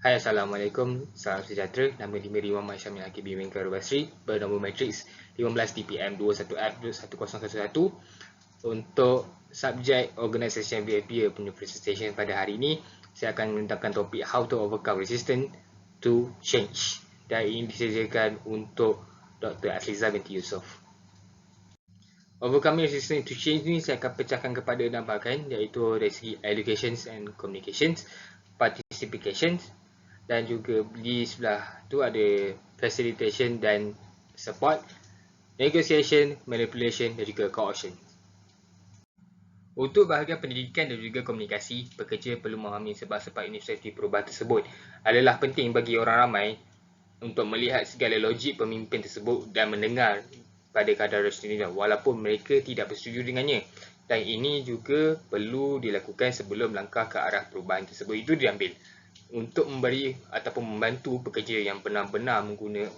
Hai, Assalamualaikum. Salam sejahtera. Nama Dimiri Muhammad Syamil Hakim Biming Karubasri bernombor matriks 15 TPM 21F1011 untuk subjek Organisation Behavior punya presentation pada hari ini. Saya akan menentangkan topik How to Overcome Resistance to Change, dan ini disediakan untuk Dr. Asliza binti Yusof. Overcoming resistance to change ni saya akan pecahkan kepada 6 bahagian, iaitu dari segi education and communications, participation, dan juga di sebelah tu ada facilitation dan support, negotiation, manipulation dan juga coercion. Untuk bahagian pendidikan dan juga komunikasi, pekerja perlu memahami sebab-sebab inisiatif perubahan tersebut. Adalah penting bagi orang ramai untuk melihat segala logik pemimpin tersebut dan mendengar pada kadar rasional walaupun mereka tidak bersetuju dengannya. Dan ini juga perlu dilakukan sebelum langkah ke arah perubahan tersebut itu diambil. Untuk memberi ataupun membantu pekerja yang benar-benar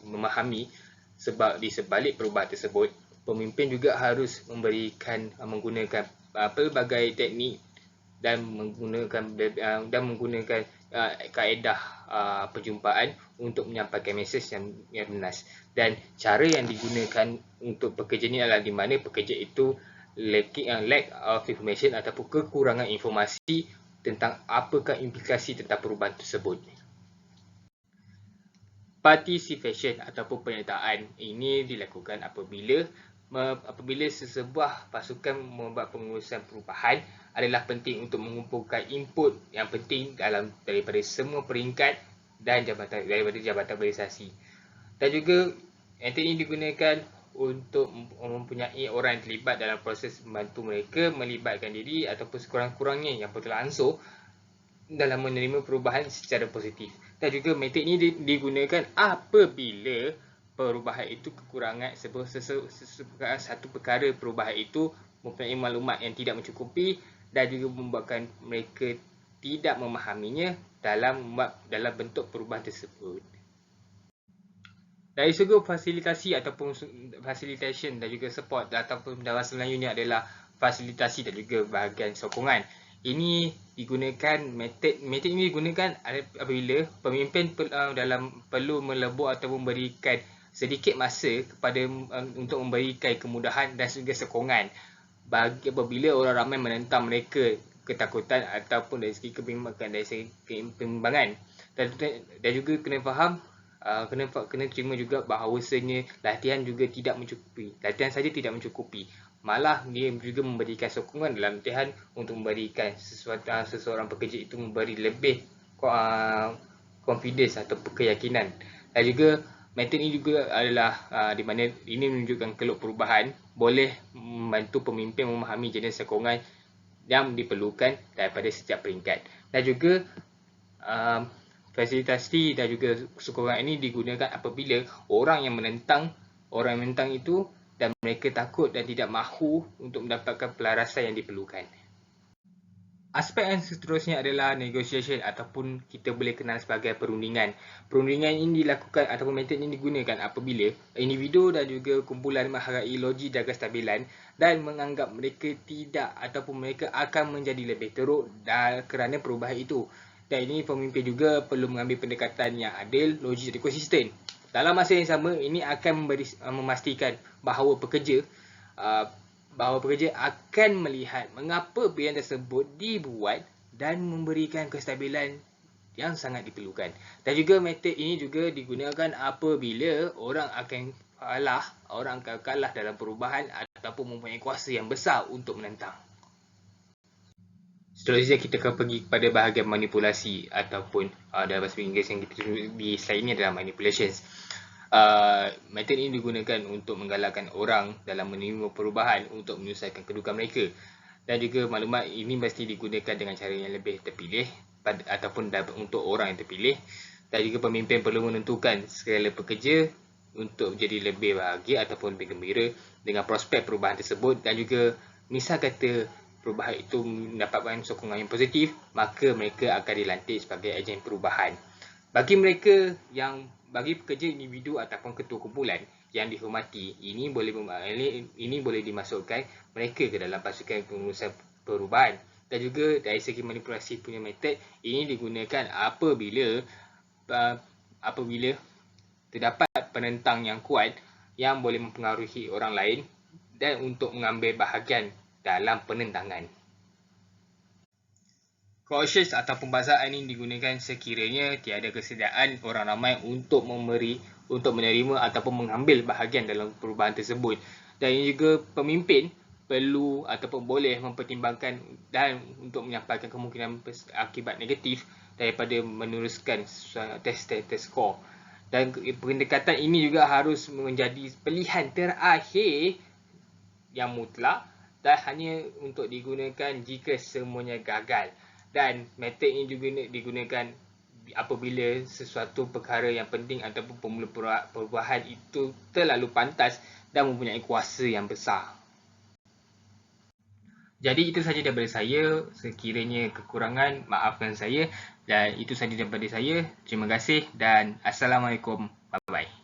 memahami sebab di sebalik perubahan tersebut, pemimpin juga harus menggunakan pelbagai teknik dan menggunakan kaedah perjumpaan untuk menyampaikan mesej yang lunas. Dan cara yang digunakan untuk pekerja ini adalah di mana pekerja itu lack of information ataupun kekurangan informasi tentang apakah implikasi tentang perubahan tersebut. Participation ataupun penyertaan ini dilakukan apabila sesebuah pasukan membuat pengurusan perubahan adalah penting untuk mengumpulkan input yang penting daripada semua peringkat dan daripada jabatan organisasi. Dan juga metod ini digunakan untuk mempunyai orang yang terlibat dalam proses membantu mereka melibatkan diri ataupun sekurang-kurangnya yang berlangsung dalam menerima perubahan secara positif. Dan juga metod ini digunakan apabila perubahan itu kekurangan satu perkara perubahan itu mempunyai maklumat yang tidak mencukupi dan juga membuatkan mereka tidak memahaminya dalam bentuk perubahan tersebut. Dari segi fasilitasi ataupun facilitation dan juga support ataupun dalam Melayunya adalah fasilitasi dan juga bahagian sokongan. Ini digunakan metod ini digunakan apabila pemimpin perlu melebur atau memberikan sedikit masa untuk memberikan kemudahan dan juga sokongan bagi apabila orang ramai menentang mereka ketakutan ataupun dari segi kebimbangan. Dan juga kena faham kena terima juga bahawasanya latihan juga tidak mencukupi. Latihan saja tidak mencukupi. Malah dia juga memberikan sokongan dalam latihan untuk memberikan seseorang pekerja itu memberi lebih confidence atau keyakinan. Dan juga metod ini juga adalah di mana ini menunjukkan keluk perubahan boleh membantu pemimpin memahami jenis sokongan yang diperlukan daripada setiap peringkat. Dan juga fasilitasi dan juga sokongan ini digunakan apabila orang yang menentang itu dan mereka takut dan tidak mahu untuk mendapatkan pelarasan yang diperlukan. Aspek yang seterusnya adalah negotiation ataupun kita boleh kenal sebagai perundingan. Perundingan ini dilakukan ataupun metod ini digunakan apabila individu dan juga kumpulan menghargai logik dan kestabilan dan menganggap mereka tidak ataupun mereka akan menjadi lebih teruk kerana perubahan itu. Dan ini pemimpin juga perlu mengambil pendekatan yang adil, logik dan konsisten. Dalam masa yang sama, ini akan memastikan bahawa pekerja akan melihat mengapa pilihan tersebut dibuat dan memberikan kestabilan yang sangat diperlukan. Dan juga metod ini juga digunakan apabila orang akan kalah dalam perubahan ataupun mempunyai kuasa yang besar untuk menentang. Seterusnya kita akan pergi kepada bahagian manipulasi ataupun dalam bahasa Inggeris yang kita di slide ini adalah manipulations. Metod ini digunakan untuk menggalakkan orang dalam menerima perubahan untuk menyelesaikan kedudukan mereka. Dan juga maklumat ini mesti digunakan dengan cara yang lebih terpilih ataupun untuk orang yang terpilih. Dan juga pemimpin perlu menentukan segala pekerja untuk menjadi lebih bahagia ataupun lebih gembira dengan prospek perubahan tersebut. Dan juga misal kata perubahan itu mendapatkan sokongan yang positif, maka mereka akan dilantik sebagai ejen perubahan. Bagi pekerja individu ataupun ketua kumpulan yang dihormati, ini boleh dimasukkan mereka ke dalam pasukan pengurusan perubahan. Dan juga dari segi manipulasi punya metod, ini digunakan apabila apabila terdapat penentang yang kuat yang boleh mempengaruhi orang lain dan untuk mengambil bahagian dalam penentangan. Coercion atau pembaksaan ini digunakan sekiranya tiada kesediaan orang ramai untuk menerima ataupun mengambil bahagian dalam perubahan tersebut. Dan ini juga pemimpin perlu ataupun boleh mempertimbangkan dan untuk menyampaikan kemungkinan akibat negatif daripada meneruskan test skor. Dan pendekatan ini juga harus menjadi pilihan terakhir yang mutlak dan hanya untuk digunakan jika semuanya gagal. Dan metod ini juga digunakan apabila sesuatu perkara yang penting ataupun pemula perubahan itu terlalu pantas dan mempunyai kuasa yang besar. Jadi itu sahaja daripada saya. Sekiranya kekurangan, maafkan saya. Dan itu sahaja daripada saya. Terima kasih dan Assalamualaikum. Bye-bye.